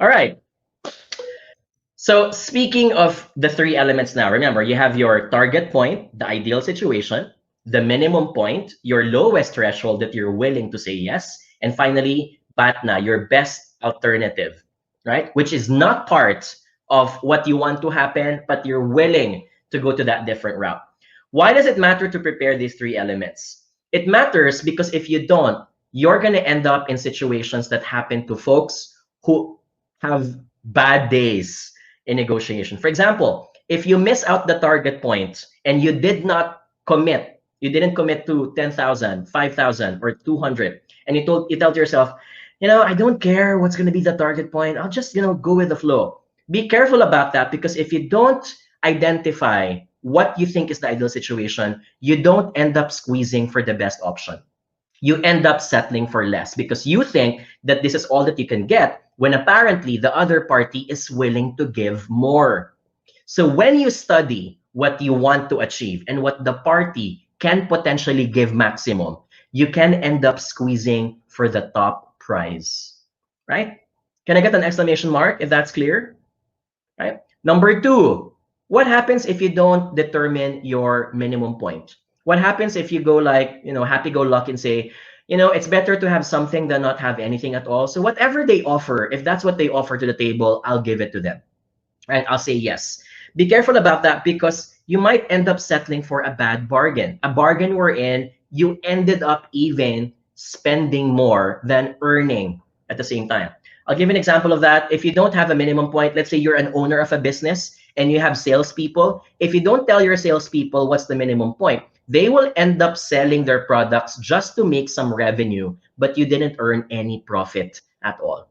All right. So speaking of the three elements now, remember you have your target point, the ideal situation, the minimum point, your lowest threshold that you're willing to say yes, and finally, BATNA, your best alternative, right? Which is not part of what you want to happen, but you're willing to go to that different route. Why does it matter to prepare these three elements? It matters because if you don't, you're going to end up in situations that happen to folks who have bad days in negotiation. For example, if you miss out the target point and you did not commit, you didn't commit to 10,000, 5,000, or 200, and you tell to yourself, I don't care what's going to be the target point. I'll just, go with the flow. Be careful about that because if you don't identify what you think is the ideal situation, you don't end up squeezing for the best option. You end up settling for less because you think that this is all that you can get when apparently the other party is willing to give more. So when you study what you want to achieve and what the party can potentially give maximum, you can end up squeezing for the top prize, right? Can I get an exclamation mark if that's clear? Right? Number two, what happens if you don't determine your minimum point? What happens if you go like, happy-go-lucky and say, it's better to have something than not have anything at all. So whatever they offer, if that's what they offer to the table, I'll give it to them. Right? I'll say yes. Be careful about that because you might end up settling for a bad bargain, a bargain wherein you ended up even spending more than earning at the same time. I'll give an example of that. If you don't have a minimum point, let's say you're an owner of a business and you have salespeople. If you don't tell your salespeople what's the minimum point, they will end up selling their products just to make some revenue, but you didn't earn any profit at all.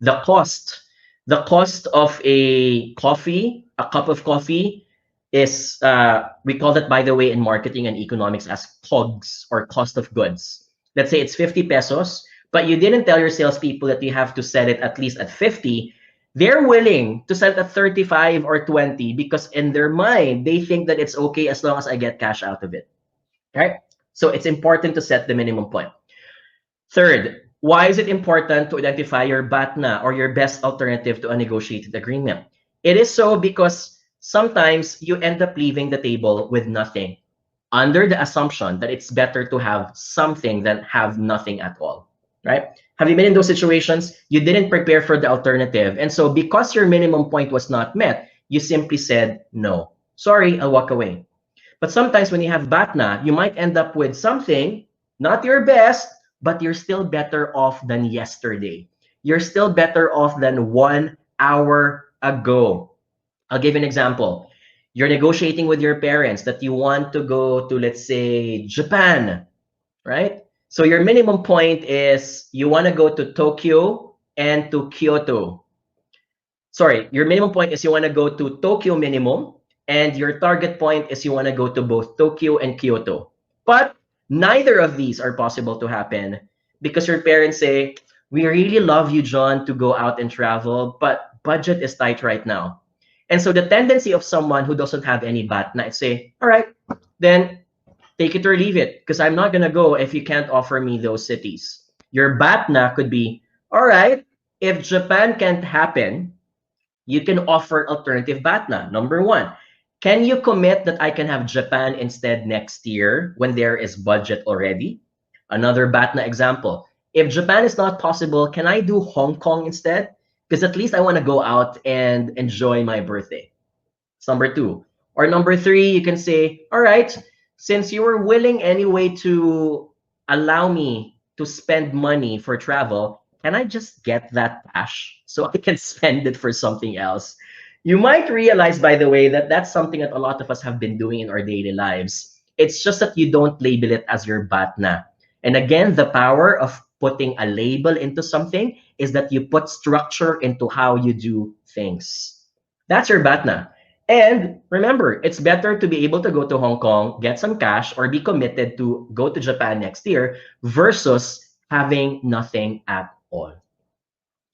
The cost, the cost of a cup of coffee is, we call that, by the way, in marketing and economics as COGS, or cost of goods. Let's say it's 50 pesos, but you didn't tell your salespeople that you have to sell it at least at 50. They're willing to sell it at 35 or 20 because in their mind, they think that it's okay as long as I get cash out of it, right? So it's important to set the minimum point. Third, why is it important to identify your BATNA, or your best alternative to a negotiated agreement? It is so because sometimes you end up leaving the table with nothing, under the assumption that it's better to have something than have nothing at all, right? Have you been in those situations? You didn't prepare for the alternative. And so because your minimum point was not met, you simply said, no, sorry, I'll walk away. But sometimes when you have BATNA, you might end up with something, not your best, but you're still better off than yesterday. You're still better off than 1 hour ago. I'll give you an example. You're negotiating with your parents that you want to go to, let's say, Japan, right? So your minimum point is you want to go to Tokyo and to Kyoto. Sorry, your minimum point is you want to go to Tokyo minimum, and your target point is you want to go to both Tokyo and Kyoto. But neither of these are possible to happen because your parents say, we really love you, John, to go out and travel, but budget is tight right now. And so the tendency of someone who doesn't have any BATNA is say, all right, then take it or leave it because I'm not going to go if you can't offer me those cities. Your BATNA could be, all right, if Japan can't happen, you can offer alternative BATNA. Number one, can you commit that I can have Japan instead next year when there is budget already? Another BATNA example. If Japan is not possible, can I do Hong Kong instead? Because at least I want to go out and enjoy my birthday. It's number two. Or number three, you can say, all right, since you were willing anyway to allow me to spend money for travel, can I just get that cash so I can spend it for something else? You might realize, by the way, that that's something that a lot of us have been doing in our daily lives. It's just that you don't label it as your BATNA. And again, the power of putting a label into something is that you put structure into how you do things. That's your BATNA. And remember, it's better to be able to go to Hong Kong, get some cash, or be committed to go to Japan next year versus having nothing at all.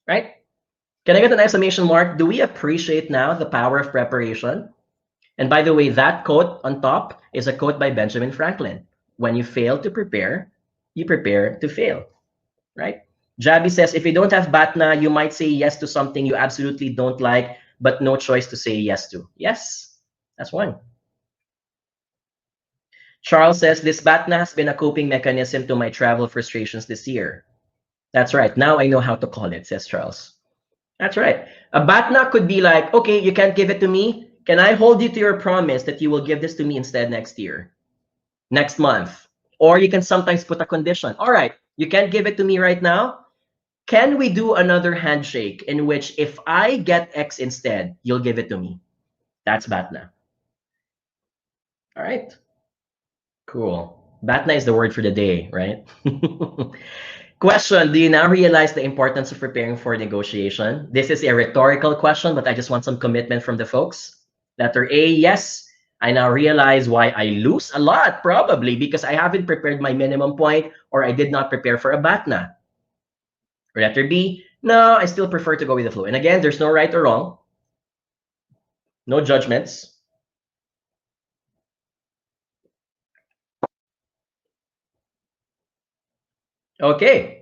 Right? Can I get an exclamation mark? Do we appreciate now the power of preparation? And by the way, that quote on top is a quote by Benjamin Franklin. When you fail to prepare, you prepare to fail. Right? Jabby says, if you don't have BATNA, you might say yes to something you absolutely don't like, but no choice to say yes to. Yes, that's one. Charles says, this BATNA has been a coping mechanism to my travel frustrations this year. That's right. Now I know how to call it, says Charles. That's right. A BATNA could be like, okay, you can't give it to me. Can I hold you to your promise that you will give this to me instead next year, next month? Or you can sometimes put a condition. All right, you can't give it to me right now. Can we do another handshake in which if I get X instead, you'll give it to me? That's BATNA. All right. Cool. BATNA is the word for the day, right? Question, do you now realize the importance of preparing for negotiation? This is a rhetorical question, but I just want some commitment from the folks. Letter A, yes. I now realize why I lose a lot, probably because I haven't prepared my minimum point or I did not prepare for a BATNA. Or letter B, no, I still prefer to go with the flow. And again, there's no right or wrong, no judgments. Okay.